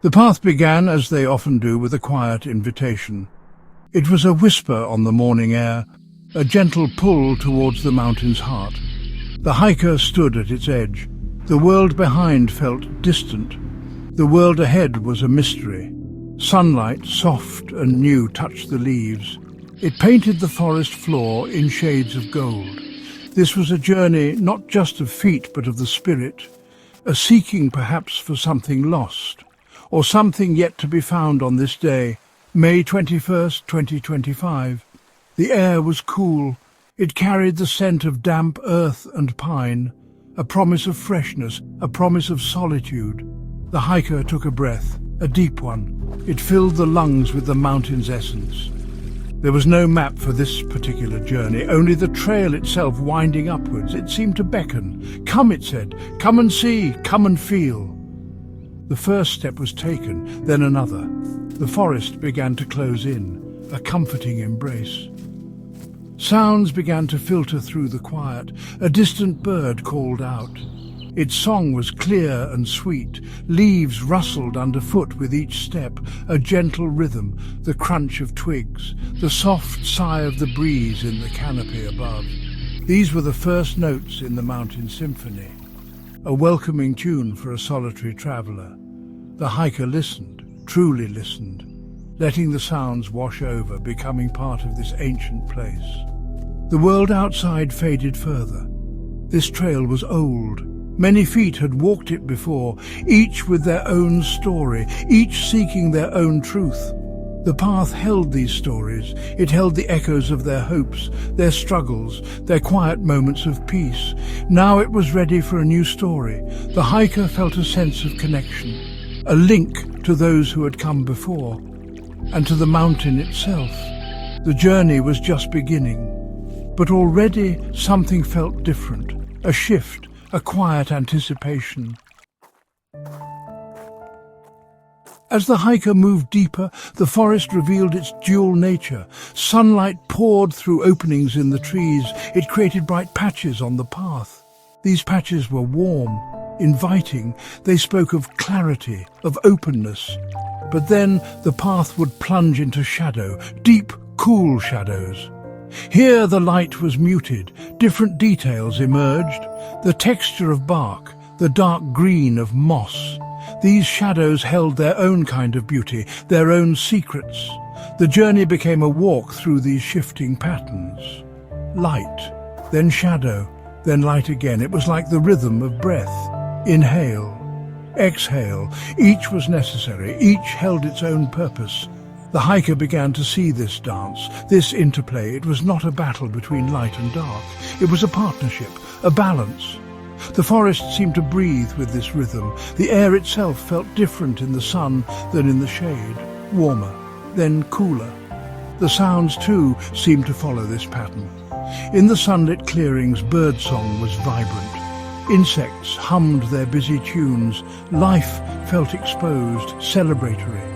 The path began, as they often do, with a quiet invitation. It was a whisper on the morning air, a gentle pull towards the mountain's heart. The hiker stood at its edge. The world behind felt distant. The world ahead was a mystery. Sunlight, soft and new, touched the leaves. It painted the forest floor in shades of gold. This was a journey not just of feet but of the spirit, a seeking perhaps for something lost, or something yet to be found on this day, May 21st, 2025. The air was cool. It carried the scent of damp earth and pine, a promise of freshness, a promise of solitude. The hiker took a breath, a deep one. It filled the lungs with the mountain's essence. There was no map for this particular journey, only the trail itself winding upwards. It seemed to beckon. Come, it said, come and see, come and feel. The first step was taken, then another. The forest began to close in, a comforting embrace. Sounds began to filter through the quiet. A distant bird called out. Its song was clear and sweet. Leaves rustled underfoot with each step, a gentle rhythm, the crunch of twigs, the soft sigh of the breeze in the canopy above. These were the first notes in the mountain symphony, a welcoming tune for a solitary traveller. The hiker listened, truly listened, letting the sounds wash over, becoming part of this ancient place. The world outside faded further. This trail was old. Many feet had walked it before, each with their own story, each seeking their own truth. The path held these stories. It held the echoes of their hopes, their struggles, their quiet moments of peace. Now it was ready for a new story. The hiker felt a sense of connection, a link to those who had come before, and to the mountain itself. The journey was just beginning, but already something felt different, a shift, a quiet anticipation. As the hiker moved deeper, the forest revealed its dual nature. Sunlight poured through openings in the trees. It created bright patches on the path. These patches were warm, inviting. They spoke of clarity, of openness. But then the path would plunge into shadow, deep, cool shadows. Here the light was muted, different details emerged, the texture of bark, the dark green of moss. These shadows held their own kind of beauty, their own secrets. The journey became a walk through these shifting patterns. Light, then shadow, then light again. It was like the rhythm of breath. Inhale, exhale. Each was necessary, each held its own purpose. The hiker began to see this dance, this interplay. It was not a battle between light and dark. It was a partnership, a balance. The forest seemed to breathe with this rhythm. The air itself felt different in the sun than in the shade, warmer, then cooler. The sounds, too, seemed to follow this pattern. In the sunlit clearings, birdsong was vibrant. Insects hummed their busy tunes. Life felt exposed, celebratory.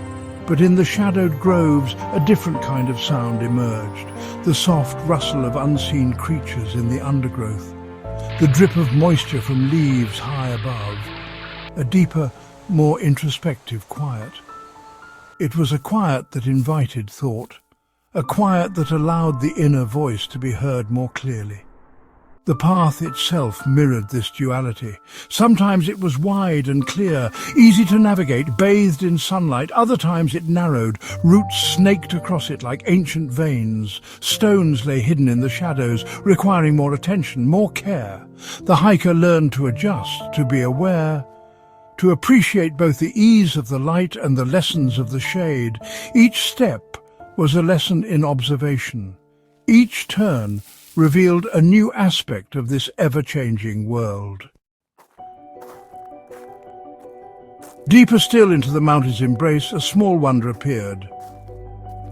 But in the shadowed groves, a different kind of sound emerged, the soft rustle of unseen creatures in the undergrowth, the drip of moisture from leaves high above, a deeper, more introspective quiet. It was a quiet that invited thought, a quiet that allowed the inner voice to be heard more clearly. The path itself mirrored this duality. Sometimes it was wide and clear, easy to navigate, bathed in sunlight. Other times it narrowed, roots snaked across it like ancient veins. Stones lay hidden in the shadows, requiring more attention, more care. The hiker learned to adjust, to be aware, to appreciate both the ease of the light and the lessons of the shade. Each step was a lesson in observation. Each turn revealed a new aspect of this ever-changing world. Deeper still into the mountain's embrace, a small wonder appeared.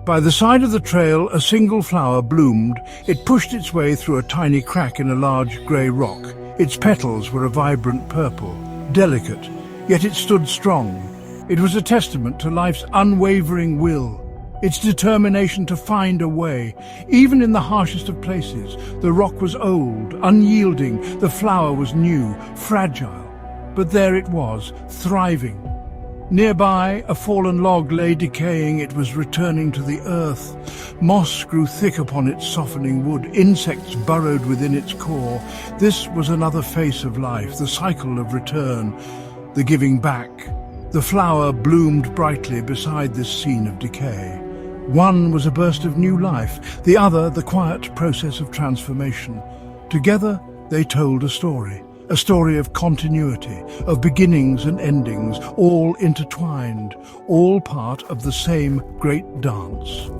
By the side of the trail, a single flower bloomed. It pushed its way through a tiny crack in a large grey rock. Its petals were a vibrant purple, delicate, yet it stood strong. It was a testament to life's unwavering will, its determination to find a way. Even in the harshest of places, the rock was old, unyielding, the flower was new, fragile. But there it was, thriving. Nearby, a fallen log lay decaying. It was returning to the earth. Moss grew thick upon its softening wood. Insects burrowed within its core. This was another face of life, the cycle of return, the giving back. The flower bloomed brightly beside this scene of decay. One was a burst of new life, the other the quiet process of transformation. Together, they told a story of continuity, of beginnings and endings, all intertwined, all part of the same great dance.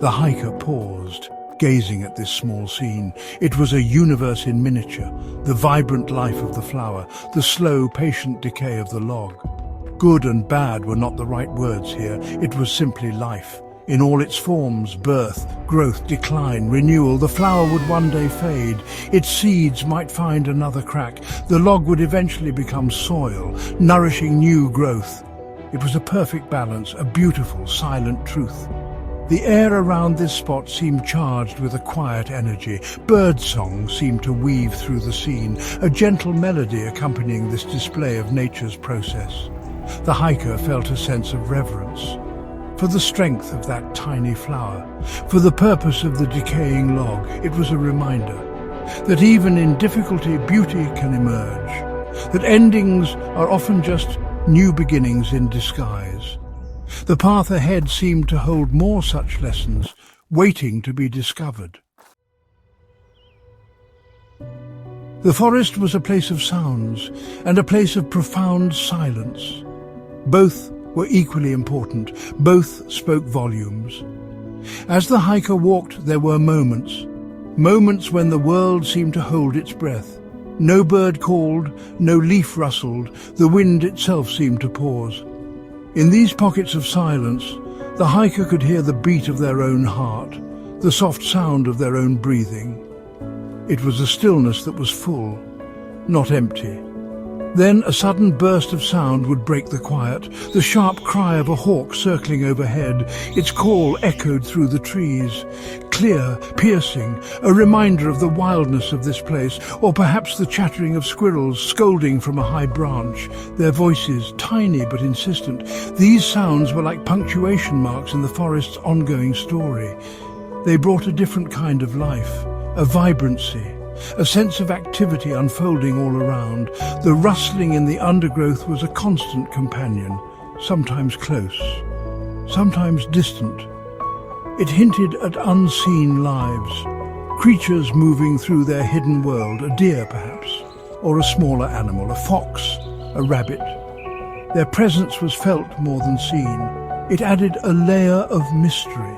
The hiker paused, gazing at this small scene. It was a universe in miniature, the vibrant life of the flower, the slow, patient decay of the log. Good and bad were not the right words here. It was simply life. In all its forms, birth, growth, decline, renewal, the flower would one day fade. Its seeds might find another crack. The log would eventually become soil, nourishing new growth. It was a perfect balance, a beautiful, silent truth. The air around this spot seemed charged with a quiet energy. Birdsong seemed to weave through the scene, a gentle melody accompanying this display of nature's process. The hiker felt a sense of reverence for the strength of that tiny flower, for the purpose of the decaying log. It was a reminder that even in difficulty, beauty can emerge, that endings are often just new beginnings in disguise. The path ahead seemed to hold more such lessons, waiting to be discovered. The forest was a place of sounds and a place of profound silence. Both were equally important. Both spoke volumes. As the hiker walked, there were moments when the world seemed to hold its breath. No bird called, no leaf rustled, the wind itself seemed to pause. In these pockets of silence, the hiker could hear the beat of their own heart, the soft sound of their own breathing. It was a stillness that was full, not empty. Then a sudden burst of sound would break the quiet, the sharp cry of a hawk circling overhead. Its call echoed through the trees, clear, piercing, a reminder of the wildness of this place, or perhaps the chattering of squirrels scolding from a high branch, their voices tiny but insistent. These sounds were like punctuation marks in the forest's ongoing story. They brought a different kind of life, a vibrancy, a sense of activity unfolding all around. The rustling in the undergrowth was a constant companion, sometimes close, sometimes distant. It hinted at unseen lives, creatures moving through their hidden world, a deer perhaps, or a smaller animal, a fox, a rabbit. Their presence was felt more than seen. It added a layer of mystery,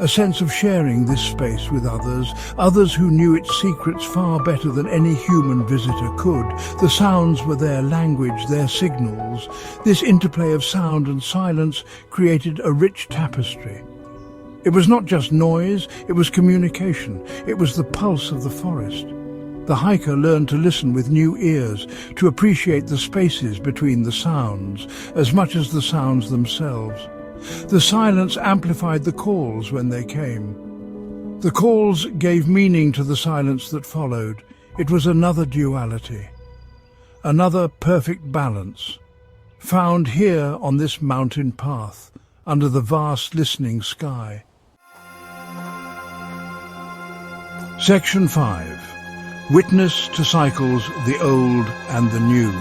a sense of sharing this space with others who knew its secrets far better than any human visitor could. The sounds were their language, their signals. This interplay of sound and silence created a rich tapestry. It was not just noise, it was communication. It was the pulse of the forest. The hiker learned to listen with new ears, to appreciate the spaces between the sounds as much as the sounds themselves. The silence amplified the calls when they came. The calls gave meaning to the silence that followed. It was another duality, another perfect balance, found here on this mountain path, under the vast listening sky. Section 5. Witness to cycles, the old and the new.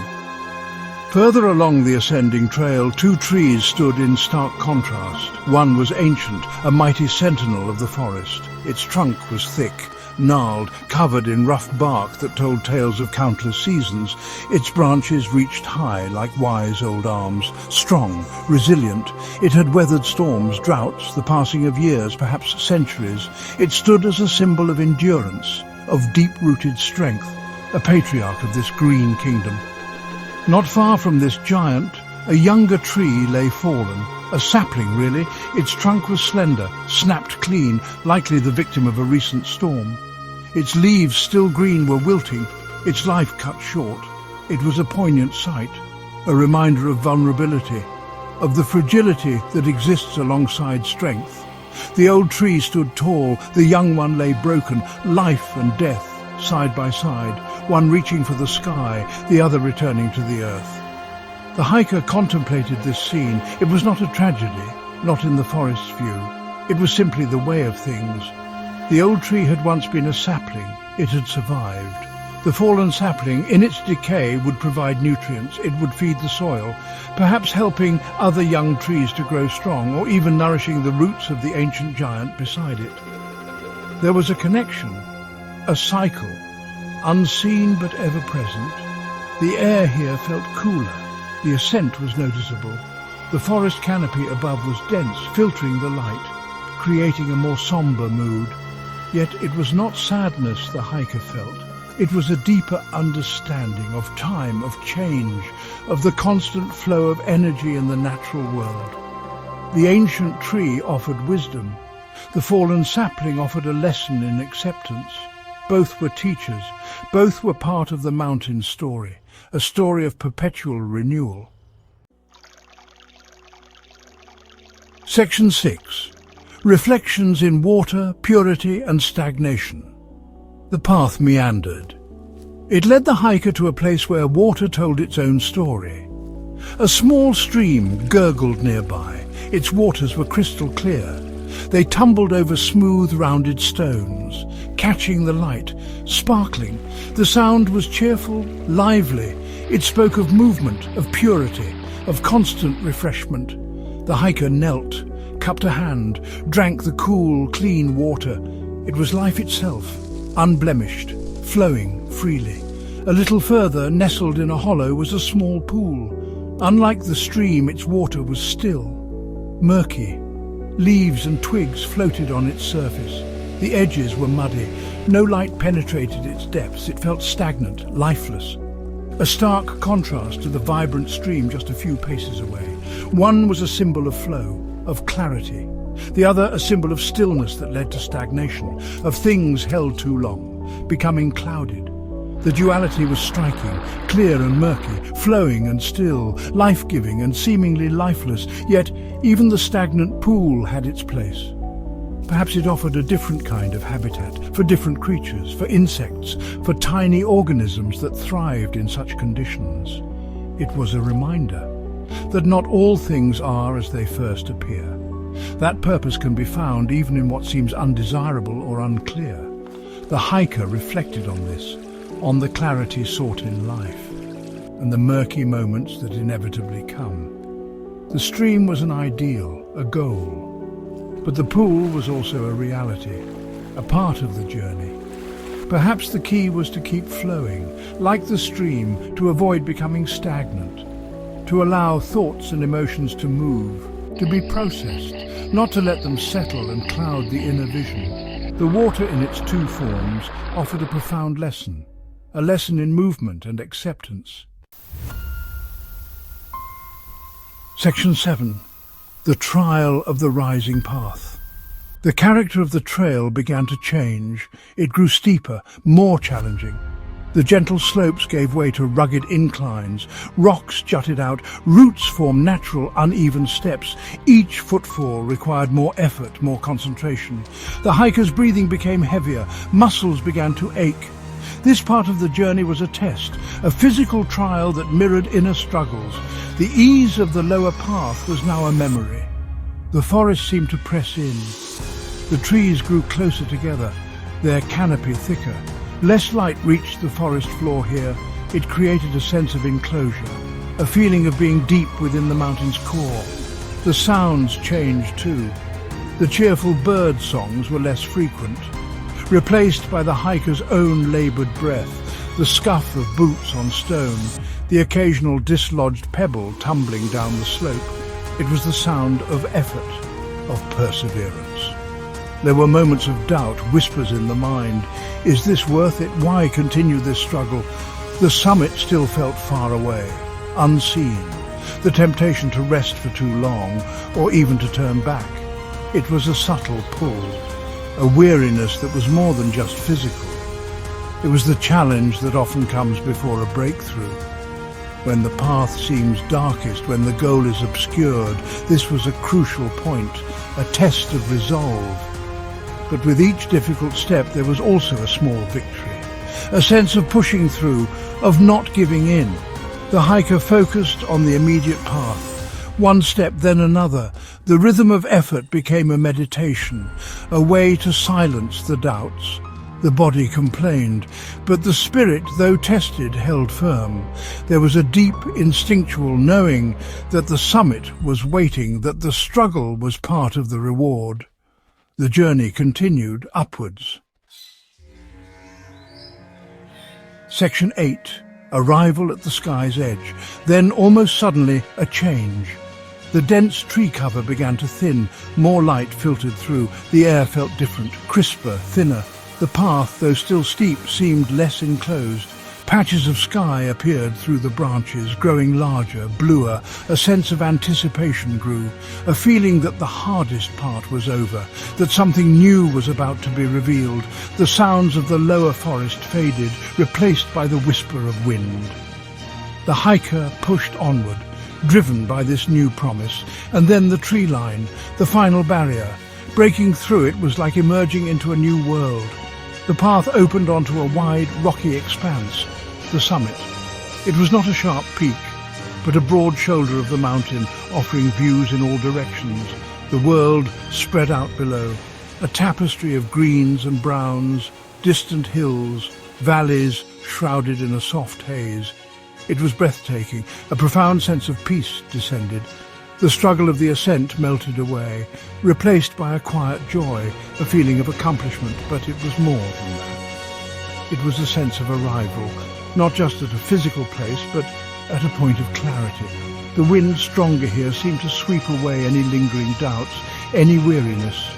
Further along the ascending trail, two trees stood in stark contrast. One was ancient, a mighty sentinel of the forest. Its trunk was thick, gnarled, covered in rough bark that told tales of countless seasons. Its branches reached high like wise old arms, strong, resilient. It had weathered storms, droughts, the passing of years, perhaps centuries. It stood as a symbol of endurance, of deep-rooted strength, a patriarch of this green kingdom. Not far from this giant, a younger tree lay fallen, a sapling really. Its trunk was slender, snapped clean, likely the victim of a recent storm. Its leaves, still green, were wilting, its life cut short. It was a poignant sight, a reminder of vulnerability, of the fragility that exists alongside strength. The old tree stood tall, the young one lay broken, life and death side by side, one reaching for the sky, the other returning to the earth. The hiker contemplated this scene. It was not a tragedy, not in the forest's view. It was simply the way of things. The old tree had once been a sapling. It had survived. The fallen sapling, in its decay, would provide nutrients. It would feed the soil, perhaps helping other young trees to grow strong, or even nourishing the roots of the ancient giant beside it. There was a connection, a cycle, unseen but ever present. The air here felt cooler. The ascent was noticeable. The forest canopy above was dense, filtering the light, creating a more somber mood. Yet it was not sadness the hiker felt. It was a deeper understanding of time, of change, of the constant flow of energy in the natural world. The ancient tree offered wisdom. The fallen sapling offered a lesson in acceptance. Both were teachers. Both were part of the mountain's story, a story of perpetual renewal. Section 6. Reflections in water, purity and stagnation. The path meandered. It led the hiker to a place where water told its own story. A small stream gurgled nearby. Its waters were crystal clear. They tumbled over smooth, rounded stones, catching the light, sparkling. The sound was cheerful, lively. It spoke of movement, of purity, of constant refreshment. The hiker knelt, cupped a hand, drank the cool, clean water. It was life itself, unblemished, flowing freely. A little further, nestled in a hollow, was a small pool. Unlike the stream, its water was still, murky. Leaves and twigs floated on its surface. The edges were muddy. No light penetrated its depths. It felt stagnant, lifeless. A stark contrast to the vibrant stream just a few paces away. One was a symbol of flow, of clarity. The other a symbol of stillness that led to stagnation, of things held too long, becoming clouded. The duality was striking, clear and murky, flowing and still, life-giving and seemingly lifeless, yet even the stagnant pool had its place. Perhaps it offered a different kind of habitat, for different creatures, for insects, for tiny organisms that thrived in such conditions. It was a reminder that not all things are as they first appear. That purpose can be found even in what seems undesirable or unclear. The hiker reflected on this, on the clarity sought in life, and the murky moments that inevitably come. The stream was an ideal, a goal, but the pool was also a reality, a part of the journey. Perhaps the key was to keep flowing, like the stream, to avoid becoming stagnant, to allow thoughts and emotions to move, to be processed, not to let them settle and cloud the inner vision. The water in its two forms offered a profound lesson, a lesson in movement and acceptance. Section 7. The Trial of the Rising Path. The character of the trail began to change. It grew steeper, more challenging. The gentle slopes gave way to rugged inclines. Rocks jutted out. Roots formed natural, uneven steps. Each footfall required more effort, more concentration. The hiker's breathing became heavier. Muscles began to ache. This part of the journey was a test, a physical trial that mirrored inner struggles. The ease of the lower path was now a memory. The forest seemed to press in. The trees grew closer together, their canopy thicker. Less light reached the forest floor here. It created a sense of enclosure, a feeling of being deep within the mountain's core. The sounds changed too. The cheerful bird songs were less frequent, replaced by the hiker's own laboured breath, the scuff of boots on stone, the occasional dislodged pebble tumbling down the slope. It was the sound of effort, of perseverance. There were moments of doubt, whispers in the mind. Is this worth it? Why continue this struggle? The summit still felt far away, unseen. The temptation to rest for too long, or even to turn back. It was a subtle pull, a weariness that was more than just physical. It was the challenge that often comes before a breakthrough. When the path seems darkest, when the goal is obscured, this was a crucial point, a test of resolve. But with each difficult step there was also a small victory, a sense of pushing through, of not giving in. The hiker focused on the immediate path. One step, then another. The rhythm of effort became a meditation, a way to silence the doubts. The body complained, but the spirit, though tested, held firm. There was a deep, instinctual knowing that the summit was waiting, that the struggle was part of the reward. The journey continued upwards. Section 8. Arrival at the sky's edge. Then, almost suddenly, a change. The dense tree cover began to thin. More light filtered through. The air felt different, crisper, thinner. The path, though still steep, seemed less enclosed. Patches of sky appeared through the branches, growing larger, bluer. A sense of anticipation grew, a feeling that the hardest part was over, that something new was about to be revealed. The sounds of the lower forest faded, replaced by the whisper of wind. The hiker pushed onward, driven by this new promise, and then the tree line, the final barrier. Breaking through it was like emerging into a new world. The path opened onto a wide, rocky expanse, the summit. It was not a sharp peak, but a broad shoulder of the mountain, offering views in all directions. The world spread out below, a tapestry of greens and browns, distant hills, valleys shrouded in a soft haze. It was breathtaking. A profound sense of peace descended. The struggle of the ascent melted away, replaced by a quiet joy, a feeling of accomplishment, but it was more than that. It was a sense of arrival, not just at a physical place, but at a point of clarity. The wind, stronger here, seemed to sweep away any lingering doubts, any weariness.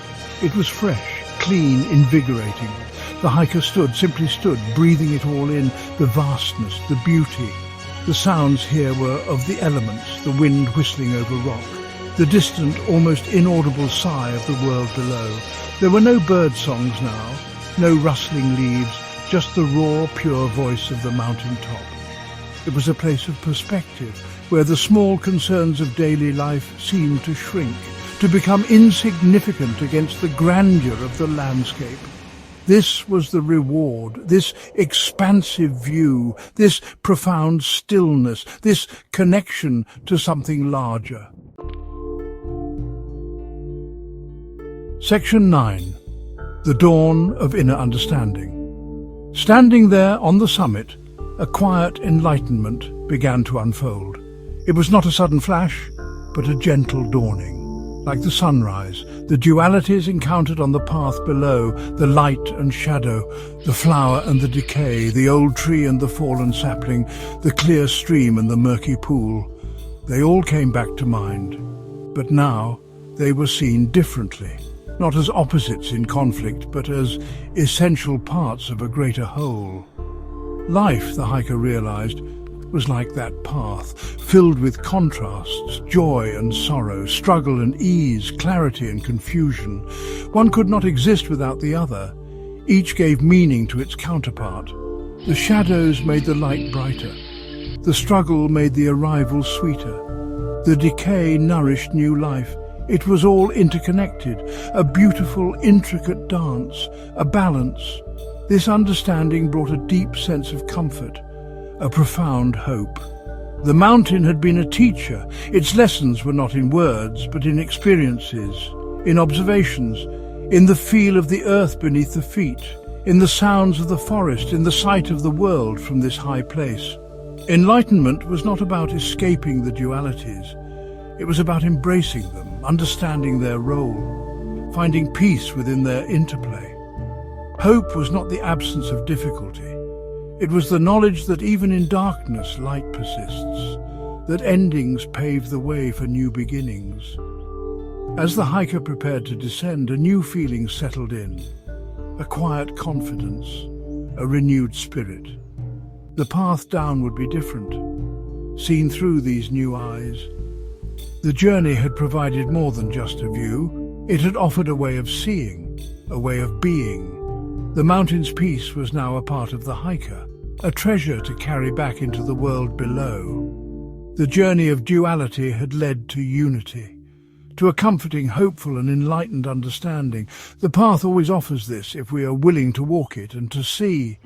It was fresh, clean, invigorating. The hiker stood, simply stood, breathing it all in, the vastness, the beauty. The sounds here were of the elements, the wind whistling over rock, the distant, almost inaudible sigh of the world below. There were no bird songs now, no rustling leaves, just the raw, pure voice of the mountain top. It was a place of perspective, where the small concerns of daily life seemed to shrink, to become insignificant against the grandeur of the landscape. This was the reward, this expansive view, this profound stillness, this connection to something larger. Section 9. The Dawn of Inner Understanding. Standing there on the summit, a quiet enlightenment began to unfold. It was not a sudden flash, but a gentle dawning. Like the sunrise, the dualities encountered on the path below, the light and shadow, the flower and the decay, the old tree and the fallen sapling, the clear stream and the murky pool, they all came back to mind. But now they were seen differently, not as opposites in conflict, but as essential parts of a greater whole. Life, the hiker realized, was like that path, filled with contrasts, joy and sorrow, struggle and ease, clarity and confusion. One could not exist without the other. Each gave meaning to its counterpart. The shadows made the light brighter. The struggle made the arrival sweeter. The decay nourished new life. It was all interconnected, a beautiful, intricate dance, a balance. This understanding brought a deep sense of comfort, a profound hope. The mountain had been a teacher. Its lessons were not in words, but in experiences, in observations, in the feel of the earth beneath the feet, in the sounds of the forest, in the sight of the world from this high place. Enlightenment was not about escaping the dualities. It was about embracing them, understanding their role, finding peace within their interplay. Hope was not the absence of difficulty. It was the knowledge that even in darkness light persists, that endings pave the way for new beginnings. As the hiker prepared to descend, a new feeling settled in, a quiet confidence, a renewed spirit. The path down would be different, seen through these new eyes. The journey had provided more than just a view. It had offered a way of seeing, a way of being. The mountain's peace was now a part of the hiker, a treasure to carry back into the world below. The journey of duality had led to unity, to a comforting, hopeful and enlightened understanding. The path always offers this if we are willing to walk it and to see